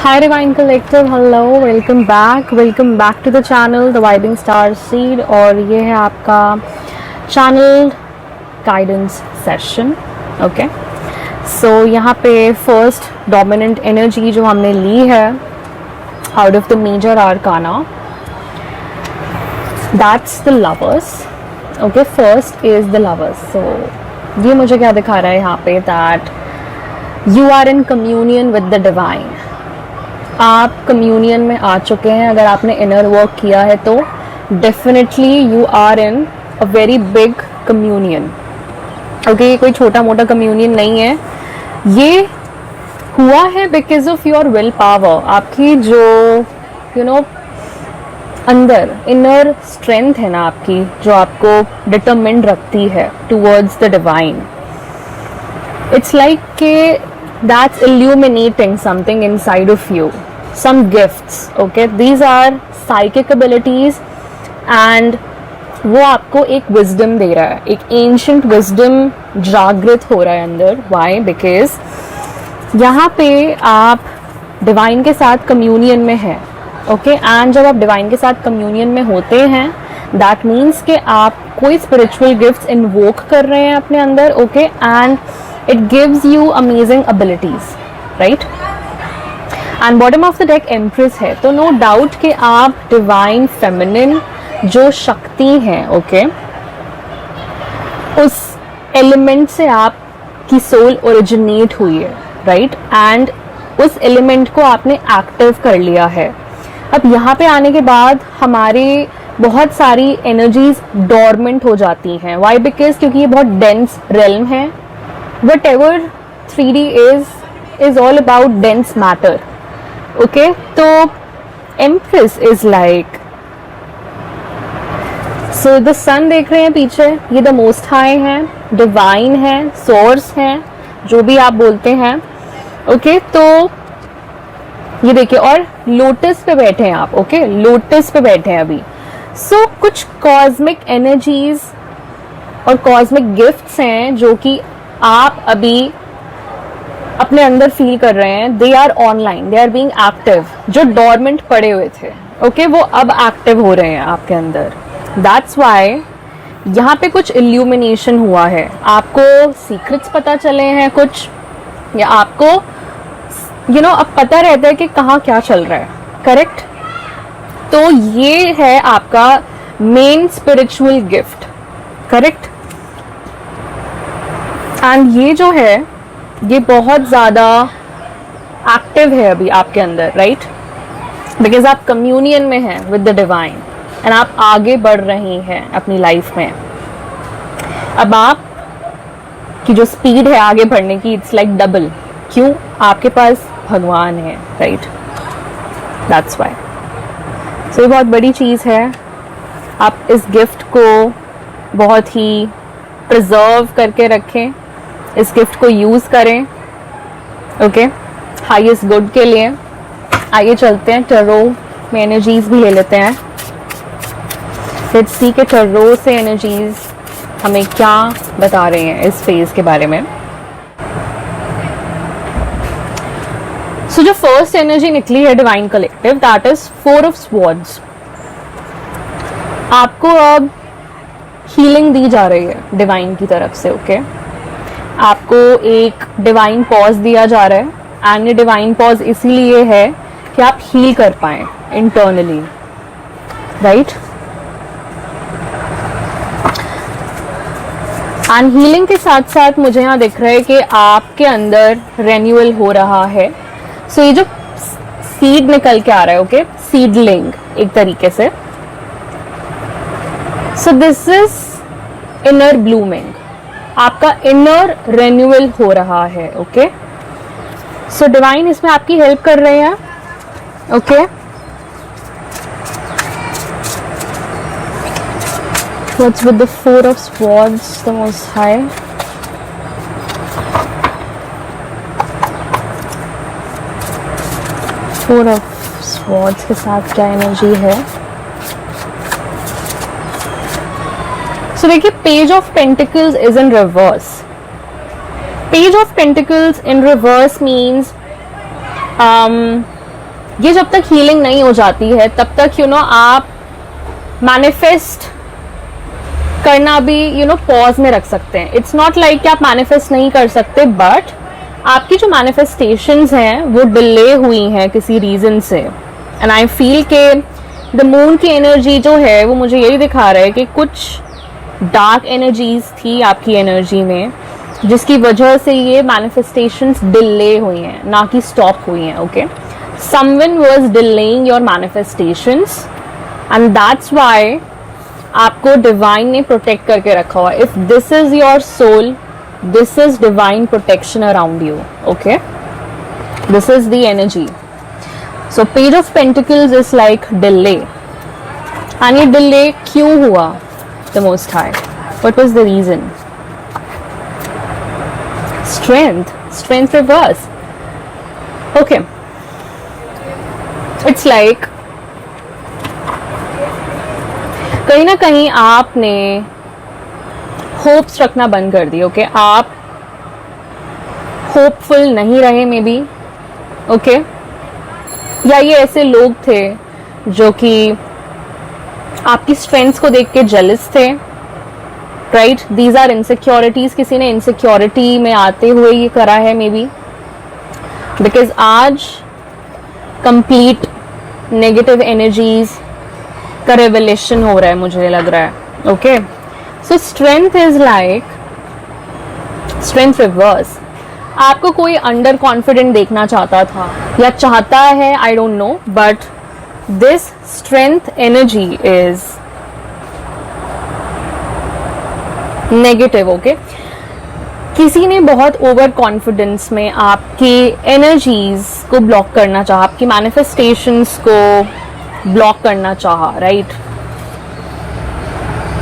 Hi Divine Collective, hello, welcome back to the channel The Vibing Star Seed। और ये है आपका channel guidance session. Okay, so यहाँ पे फर्स्ट डोमिनेंट एनर्जी जो हमने ली है out of the major arcana, that's the lovers. Okay, first is the lovers. So ये मुझे क्या दिखा रहा है यहाँ पे, that you are in communion with the divine. आप कम्यूनियन में आ चुके हैं। अगर आपने इनर वर्क किया है तो definitely you are in a very big communion. Okay, ये कोई छोटा मोटा कम्यूनियन नहीं है। ये हुआ है because of your will power. आपकी जो अंदर इनर स्ट्रेंथ है ना आपकी, जो आपको डिटरमिन्ड रखती है towards the divine. It's like के that's illuminating something inside of you, some gifts. Okay, these are psychic abilities and वो आपको एक wisdom दे रहा है, एक ancient wisdom जागृत हो रहा है अंदर। Why? Because यहाँ पे आप divine के साथ communion में हैं। Okay, and जब आप divine के साथ communion में होते हैं, that means कि आप कोई spiritual gifts invoke कर रहे हैं अपने अंदर। Okay, and it gives you amazing abilities, right? And bottom of the deck Empress है, तो no doubt कि आप divine feminine जो शक्ति है, okay, उस element से आपकी soul originate हुई है, right? And उस element को आपने active कर लिया है। अब यहाँ पे आने के बाद हमारे बहुत सारी energies dormant हो जाती हैं। Why? Because क्योंकि ये बहुत dense realm है। Whatever 3D is all about dense matter. Okay, तो Empress is like, so the sun देख रहे हैं पीछे, ये the most high है, divine है, source है, जो भी आप बोलते हैं। Okay, तो ये देखिए, और लोटस पे बैठे हैं आप। Okay, लोटस पे बैठे हैं अभी। So कुछ cosmic energies और cosmic gifts हैं जो कि आप अभी अपने अंदर फील कर रहे हैं। They are online, they are being active. जो डॉर्मेंट पड़े हुए थे, ओके, वो अब एक्टिव हो रहे हैं आपके अंदर। दैट्स वाई यहाँ पे कुछ इल्यूमिनेशन हुआ है। आपको सीक्रेट्स पता चले हैं कुछ, या आपको अब पता रहता है कि कहाँ क्या चल रहा है। करेक्ट? तो ये है आपका main spiritual gift. Correct? And ये जो है, ये बहुत ज़्यादा एक्टिव है अभी आपके अंदर, राइट? बिकॉज आप कम्यूनियन में हैं विद द डिवाइन एंड आप आगे बढ़ रही हैं अपनी लाइफ में। अब आप की जो स्पीड है आगे बढ़ने की, इट्स लाइक डबल। क्यों? आपके पास भगवान है, राइट? That's why. सो ये बहुत बड़ी चीज़ है। आप इस गिफ्ट को बहुत ही प्रिजर्व करके रखें, इस गिफ्ट को यूज करें, ओके, हाईएस्ट गुड के लिए। आइए चलते हैं, टैरो में एनर्जीज भी ले लेते हैं। लेट्स सी के टैरो से एनर्जीज हमें क्या बता रहे हैं इस फेज के बारे में। सो जो फर्स्ट एनर्जी निकली है divine collective, that is 4 of swords. आपको अब हीलिंग दी जा रही है डिवाइन की तरफ से। ओके, आपको एक डिवाइन पॉज दिया जा रहा है एंड ये डिवाइन पॉज इसीलिए है कि आप हील कर पाएं इंटरनली, राइट? एंड हीलिंग के साथ साथ मुझे यहाँ दिख रहा है कि आपके अंदर रेन्यूअल हो रहा है। सो ये जो सीड निकल के आ रहा है, ओके, सीडलिंग एक तरीके से। So this is inner blooming. आपका इनर रेन्यूअल हो रहा है। ओके, सो डिवाइन इसमें आपकी हेल्प कर रहे हैं। Okay, what's with the 4 of swords, the most high. Four of swords के साथ क्या एनर्जी है? सो देखिए, page of pentacles is in reverse. Page of pentacles in reverse means ये जब तक हीलिंग नहीं हो जाती है तब तक आप मैनिफेस्ट करना भी पॉज में रख सकते हैं. इट्स नॉट लाइक कि आप मैनिफेस्ट नहीं कर सकते, बट आपकी जो मैनिफेस्टेशंस हैं वो डिले हुई हैं किसी रीजन से. एंड आई फील के द मून की एनर्जी जो है वो मुझे यही दिखा रहा है कि कुछ डार्क एनर्जीज थी आपकी एनर्जी में, जिसकी वजह से ये मैनिफेस्टेशंस डिले हुई हैं, ना कि स्टॉप हुई हैं. Okay, someone was delaying your manifestations and that's why आपको डिवाइन ने प्रोटेक्ट करके रखा हुआ. If this is your soul, this is divine protection around you. Okay, this is the energy. So page of pentacles is like delay, and ये delay क्यों हुआ? The most high, what was the reason? Strength reverse. Okay, it's like कहीं ना कहीं आपने hopes रखना बंद कर दी. ओके, आप होपफुल नहीं रहे मे बी. ओके, या ये ऐसे लोग थे जो कि आपकी स्ट्रेंथ्स को देख के जेलस थे. Right, these our insecurities. किसी ने इनसिक्योरिटी में आते हुए ये करा है मे बी, बिकॉज आज कंप्लीट नेगेटिव एनर्जीज का रेवलेशन हो रहा है, मुझे लग रहा है. Okay, so strength is like strength reverse. आपको कोई अंडर कॉन्फिडेंट देखना चाहता था या चाहता है, आई don't no, but this strength energy is negative. Okay, किसी ने बहुत ओवर कॉन्फिडेंस में आपकी एनर्जीज को ब्लॉक करना चाहा, आपकी मैनिफेस्टेशंस को ब्लॉक करना चाहा. Right,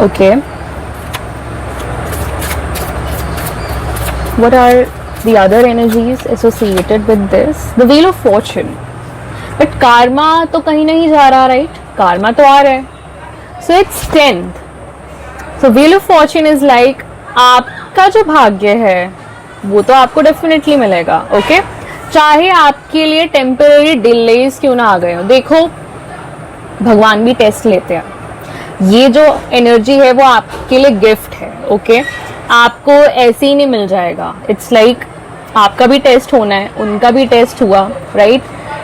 okay, what are the other energies associated with this? The wheel of fortune. But karma तो कहीं नहीं जा रहा, right? Karma तो आ रहा है. So it's 10th. So wheel of fortune is like आपका जो भाग्य है वो तो आपको डेफिनेटली मिलेगा. ओके, चाहे आपके लिए टेम्पररी डिलेज क्यों ना आ गए हो. देखो, भगवान भी टेस्ट लेते हैं. ये जो एनर्जी है वो आपके लिए गिफ्ट है. ओके, आपको ऐसे ही नहीं मिल जाएगा. इट्स लाइक आपका भी टेस्ट होना है, उनका भी टेस्ट हुआ. राइट,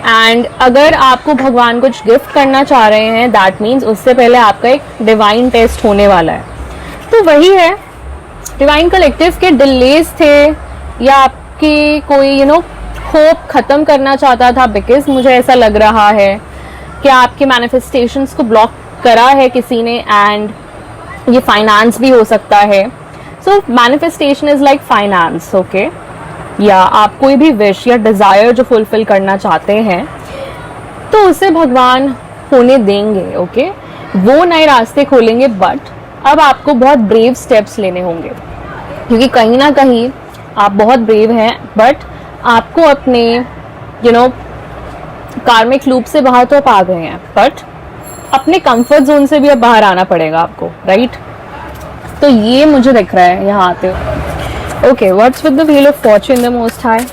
एंड अगर आपको भगवान कुछ गिफ्ट करना चाह रहे हैं, दैट मीन्स उससे पहले आपका एक डिवाइन टेस्ट होने वाला है. तो वही है, डिवाइन कलेक्टिव के डिलेज थे या आपकी कोई होप खत्म करना चाहता था, बिकॉज मुझे ऐसा लग रहा है कि आपके मैनिफेस्टेशंस को ब्लॉक करा है किसी ने. एंड ये फाइनेंस भी हो सकता है. So manifestation is like finance. Okay, या आप कोई भी विश या डिजायर जो फुलफिल करना चाहते हैं तो उसे भगवान होने देंगे. ओके, वो नए रास्ते खोलेंगे, बट अब आपको बहुत ब्रेव स्टेप्स लेने होंगे, क्योंकि कहीं ना कहीं आप बहुत ब्रेव हैं, बट आपको अपने कार्मिक लूप से बाहर तो आप आ गए हैं, बट अपने कंफर्ट जोन से भी अब बाहर आना पड़ेगा आपको. राइट, तो ये मुझे दिख रहा है यहाँ आते हो. Okay, what's with the wheel of Fortune the most high?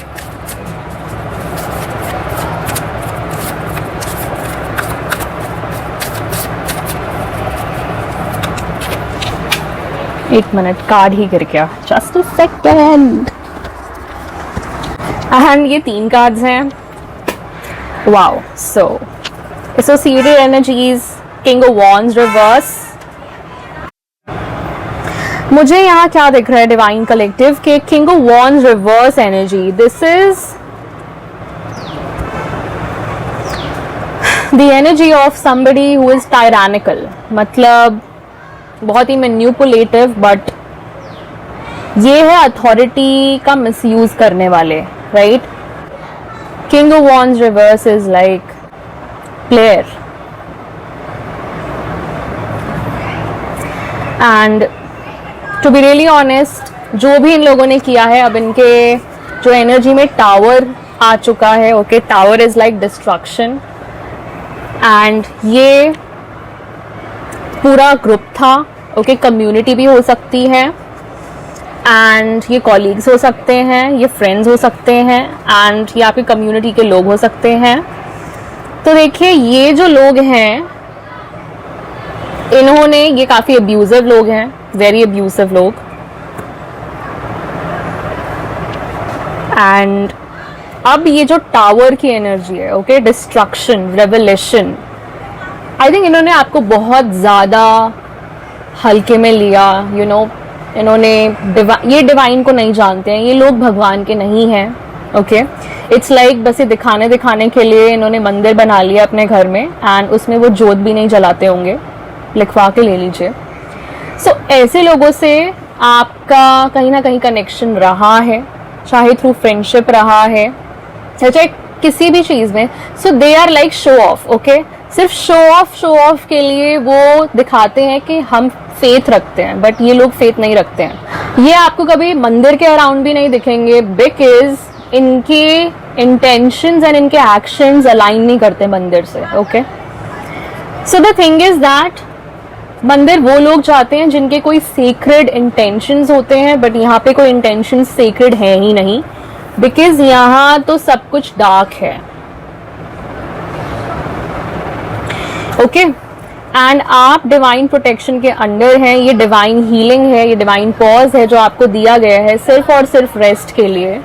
एक मिनट, कार्ड ही गिर गया, जस्ट अ सेकंड. एंड ये 3 कार्ड्स हैं. Wow, so associated energies, king of wands reverse. मुझे यहाँ क्या दिख रहा है डिवाइन कलेक्टिव के king of wands reverse energy. This is the energy of somebody who is tyrannical, मतलब बहुत ही मैन्युपुलेटिव, बट ये है अथॉरिटी का मिसयूज करने वाले. Right, king of wands reverse is like player, and to be really honest, जो भी इन लोगों ने किया है, अब इनके जो एनर्जी में टावर आ चुका है. Okay, tower is like destruction, and ये पूरा ग्रुप था. ओके, कम्युनिटी भी हो सकती है, एंड ये कॉलीग्स हो सकते हैं, ये फ्रेंड्स हो सकते हैं, एंड ये आपकी कम्युनिटी के लोग हो सकते हैं. तो देखिए ये जो लोग हैं, इन्होंने, ये काफी अब्यूजिव लोग हैं, वेरी अब्यूजिव लोग, एंड अब ये जो टावर की एनर्जी है, okay, destruction, revelation, I think इन्होंने आपको बहुत ज्यादा हल्के में लिया, यू नो, इन्होंने ये डिवाइन को नहीं जानते हैं, ये लोग भगवान के नहीं हैं, ओके। इट्स लाइक बस ये दिखाने के लिए इन्होंने मंदिर बना लिया अपने घर में, एंड उसमें वो जोत भी नहीं जलाते होंगे, लिखवा के ले लीजिए। सो ऐसे लोगों से आपका कहीं ना कहीं कनेक्शन रहा है, चाहे थ्रू फ्रेंडशिप रहा है, चाहे किसी भी चीज में। So they are like show off, okay, सिर्फ शो ऑफ के लिए वो दिखाते हैं कि हम फेथ रखते हैं, बट ये लोग फेथ नहीं रखते हैं। ये आपको कभी मंदिर के अराउंड भी नहीं दिखेंगे, बिकॉज इनके इंटेंशंस एंड इनके एक्शंस अलाइन नहीं करते मंदिर से, okay. So the thing is that मंदिर वो लोग जाते हैं जिनके कोई सीक्रेट इंटेंशंस होते हैं, बट यहाँ पे कोई इंटेंशंस सीक्रेट है ही नहीं, बिकॉज यहाँ तो सब कुछ डार्क है, ओके। एंड आप डिवाइन प्रोटेक्शन के अंडर हैं, ये डिवाइन हीलिंग है, ये डिवाइन पॉज है जो आपको दिया गया है सिर्फ और सिर्फ रेस्ट के लिए,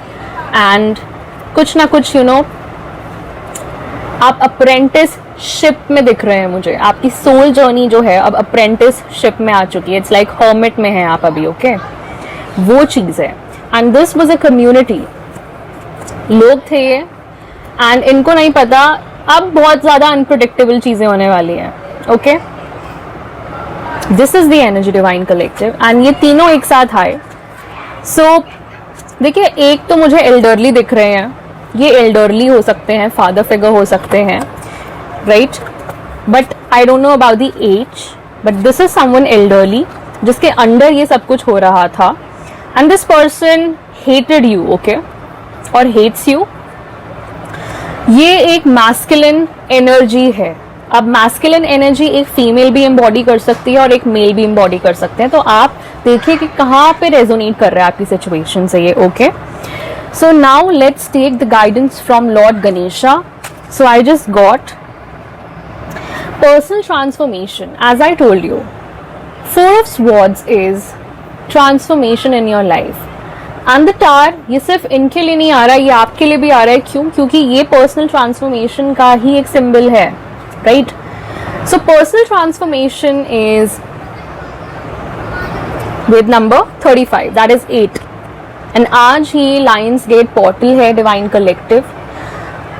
एंड कुछ ना कुछ, यू नो, आप अप्रेंटिसशिप में दिख रहे हैं मुझे, आपकी सोल जर्नी जो है अब अप्रेंटिसशिप में आ चुकी है, इट्स लाइक हर्मिट में है आप अभी, ओके, वो चीज है। And this was a community, लोग थे ये, एंड इनको नहीं पता अब बहुत ज्यादा अनप्रेडिक्टेबल चीजें होने वाली हैं, okay. This is the energy divine collective, and ये तीनों एक साथ आए। सो देखिए, एक तो मुझे एल्डरली दिख रहे हैं, ये एल्डरली हो सकते हैं, फादर फिगर हो सकते हैं, right, but I don't know about the age, but this is someone elderly जिसके अंडर ये सब कुछ हो रहा था, and this person hated you, okay, और हेट्स यू। ये एक मैस्कुलिन एनर्जी है। अब मैस्कुलिन एनर्जी एक फीमेल भी एम्बॉडी कर सकती है और एक मेल भी एम्बॉडी कर सकते हैं, तो आप देखिए कि कहाँ पे रेजोनेट कर रहा है आपकी सिचुएशन से ये, okay. So now let's take the guidance from lord Ganesha. So I just got personal transformation, as I told you, 4 of Swords is transformation in your life, and the tarot, ये सिर्फ इनके लिए नहीं आ रहा है, ये आपके लिए भी आ रहा है। क्यों? क्योंकि ये पर्सनल ट्रांसफॉर्मेशन का ही एक सिंबल है, right. So personal transformation is with number 35, that is 8, and आज ही लायंस गेट पोर्टल है डिवाइन कलेक्टिव।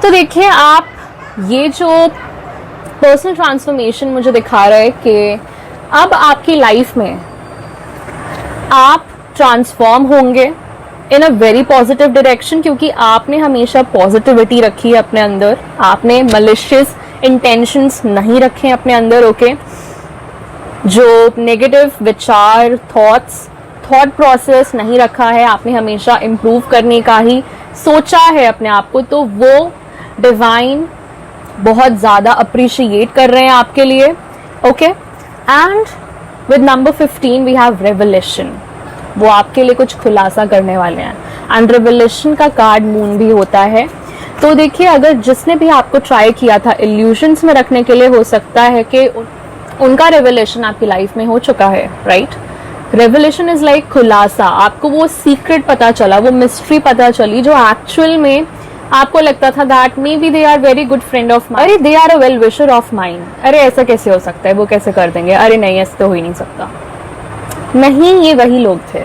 तो देखिए, आप ये जो पर्सनल ट्रांसफॉर्मेशन मुझे दिखा रहा है कि अब आपकी लाइफ में आप ट्रांसफॉर्म होंगे इन अ वेरी पॉजिटिव डायरेक्शन, क्योंकि आपने हमेशा पॉजिटिविटी रखी है अपने अंदर, आपने मलिशियस इंटेंशंस नहीं रखे हैं अपने अंदर, ओके। जो नेगेटिव विचार, थॉट प्रोसेस नहीं रखा है, आपने हमेशा इम्प्रूव करने का ही सोचा है अपने आप को, तो वो डिवाइन बहुत ज्यादा अप्रिशिएट कर रहे हैं आपके लिए, okay. And with number 15 we have revelation, वो आपके लिए कुछ खुलासा करने वाले हैं, एंड रेवलेशन का कार्ड मून भी होता है। तो देखिए, अगर जिसने भी आपको ट्राई किया था इल्यूशंस में रखने के लिए, हो सकता है कि उनका रेवलेशन आपकी लाइफ में हो चुका है, राइट। रेवलेशन इज लाइक खुलासा, आपको वो सीक्रेट पता चला, वो मिस्ट्री पता चली जो एक्चुअल में आपको लगता था that maybe they are very good friend of mind, अरे they are a well wisher of mind, अरे ऐसा कैसे हो सकता है, वो कैसे कर देंगे, अरे नहीं ऐसा तो हो ही नहीं सकता। नहीं, ये वही लोग थे,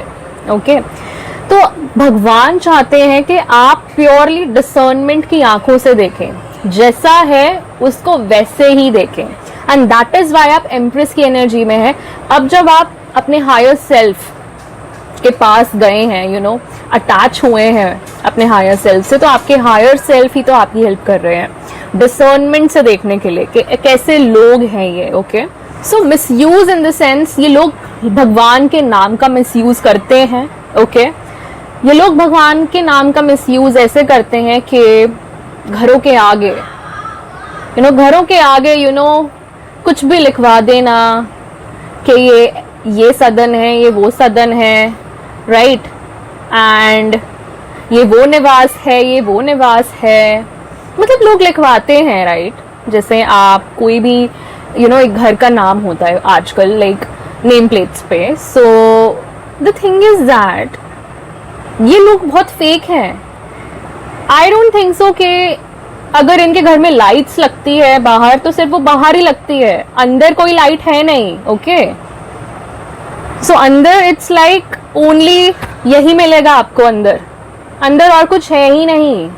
ओके। तो भगवान चाहते हैं कि आप प्योरली डिसर्नमेंट की आंखों से देखें, जैसा है उसको वैसे ही देखें, एंड दैट इज वाई आप एम्प्रेस की एनर्जी में है। अब जब आप अपने हायर सेल्फ के पास गए हैं, यू नो, अटैच हुए हैं अपने हायर सेल्फ से, तो आपके हायर सेल्फ ही तो आपकी हेल्प कर रहे हैं डिसर्नमेंट से देखने के लिए कि कैसे लोग हैं ये, okay. So misuse in the sense, ये लोग भगवान के नाम का मिसयूज करते हैं, ओके। ये लोग भगवान के नाम का मिसयूज ऐसे करते हैं कि घरों के आगे, यू नो, घरों के आगे, यू नो, कुछ भी लिखवा देना कि ये सदन है, ये वो सदन है, राइट, एंड ये वो निवास है, ये वो निवास है, मतलब लोग लिखवाते हैं, राइट। जैसे आप कोई भी एक घर का नाम होता है आजकल लाइक नेम प्लेट्स पे. So the thing is that ये लोग बहुत फेक हैं. आई डोंट थिंक सो कि अगर इनके घर में लाइट्स लगती है बाहर तो सिर्फ वो बाहर ही लगती है, अंदर कोई लाइट है नहीं. ओके, सो अंदर इट्स लाइक ओनली यही मिलेगा आपको, अंदर और कुछ है ही नहीं.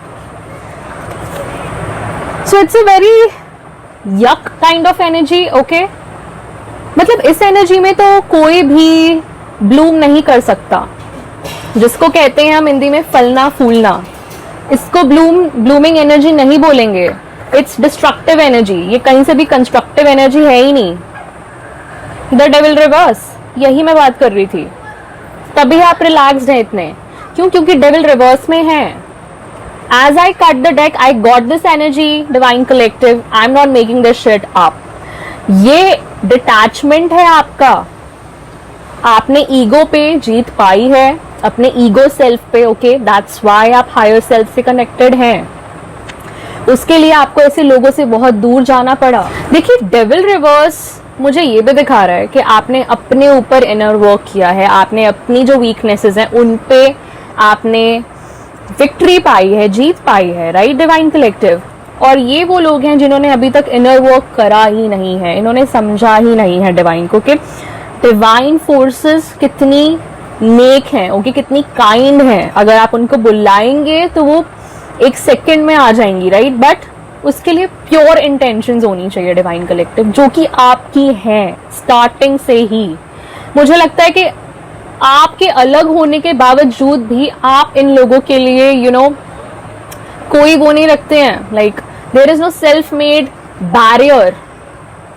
सो इट्स अ वेरी यक काइंड ऑफ एनर्जी. ओके, मतलब इस एनर्जी में तो कोई भी ब्लूम नहीं कर सकता, जिसको कहते हैं हम हिंदी में फलना फूलना. इसको ब्लूमिंग एनर्जी नहीं बोलेंगे. It's destructive energy. ये कहीं से भी कंस्ट्रक्टिव एनर्जी है ही नहीं. द डेविल रिवर्स, यही मैं बात कर रही थी. तभी आप रिलैक्स्ड हैं इतने. क्यों? क्योंकि डेविल रिवर्स में है. As I cut the deck I got this energy. Divine collective, I am not making this shit up. ये डिटैचमेंट है आपका. आपने ईगो पे जीत पाई है, अपने ईगो सेल्फ पे. ओके, दैट्स व्हाई आप हायर सेल्फ से कनेक्टेड हैं. उसके लिए आपको ऐसे लोगों से बहुत दूर जाना पड़ा. देखिए, डेविल रिवर्स मुझे ये भी दिखा रहा है कि आपने अपने ऊपर इनर वर्क किया है. आपने अपनी जो वीकनेसेस हैं उन पे आपने विक्ट्री पाई है, जीत पाई है. Right divine collective. और ये वो लोग हैं जिन्होंने अभी तक इनर वर्क करा ही नहीं है, इन्होंने समझा ही नहीं है डिवाइन को कि डिवाइन फोर्सेस कितनी नेक हैं. ओके, कितनी काइंड हैं. अगर आप उनको बुलाएंगे तो वो एक सेकंड में आ जाएंगी. राइट, बट उसके लिए प्योर इंटेंशंस होनी चाहिए डिवाइन कलेक्टिव, जो कि आपकी हैं स्टार्टिंग से ही. मुझे लगता है कि आपके अलग होने के बावजूद भी आप इन लोगों के लिए कोई वो नहीं रखते हैं. Like there is no self made barrier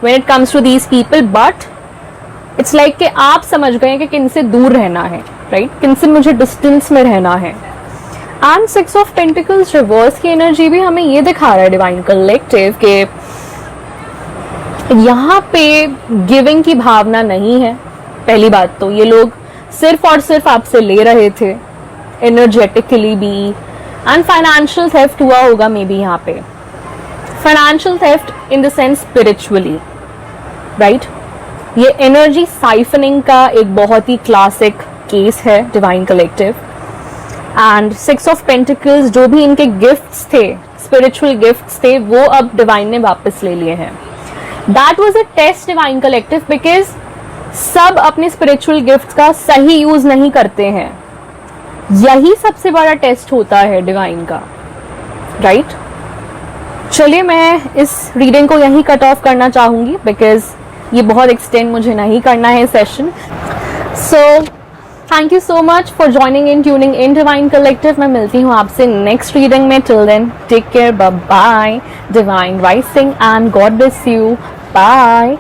when it comes to these people. But it's like कि आप समझ गए कि किनसे दूर रहना है. राइट, किनसे मुझे डिस्टेंस में रहना है. एंड 6 ऑफ पेंटिकल्स रिवर्स की एनर्जी भी हमें ये दिखा रहा है डिवाइन कलेक्टिव के यहाँ पे गिविंग की भावना नहीं है. पहली बात तो ये लोग सिर्फ और सिर्फ आपसे ले रहे थे, एनर्जेटिकली भी. एंड फाइनेंशियल थेफ्ट हुआ होगा मे बी यहाँ पे. Financial theft in the sense spiritually. Right, ये एनर्जी साइफनिंग का एक बहुत ही क्लासिक केस है divine collective. And 6 of pentacles जो भी इनके गिफ्ट्स थे, स्पिरिचुअल गिफ्ट्स थे, वो अब डिवाइन ने वापस ले लिए हैं. That was a test divine collective, because सब अपने स्पिरिचुअल गिफ्ट्स का सही यूज नहीं करते हैं. यही सबसे बड़ा टेस्ट होता है डिवाइन का. राइट, चलिए मैं इस रीडिंग को यहीं कट ऑफ करना चाहूंगी, बिकॉज ये बहुत एक्सटेंड मुझे नहीं करना है session. So thank you so much for joining in, tuning in divine collective. मैं मिलती हूँ आपसे नेक्स्ट रीडिंग में. Till then take care, bye bye, divine rising and God bless you. Bye.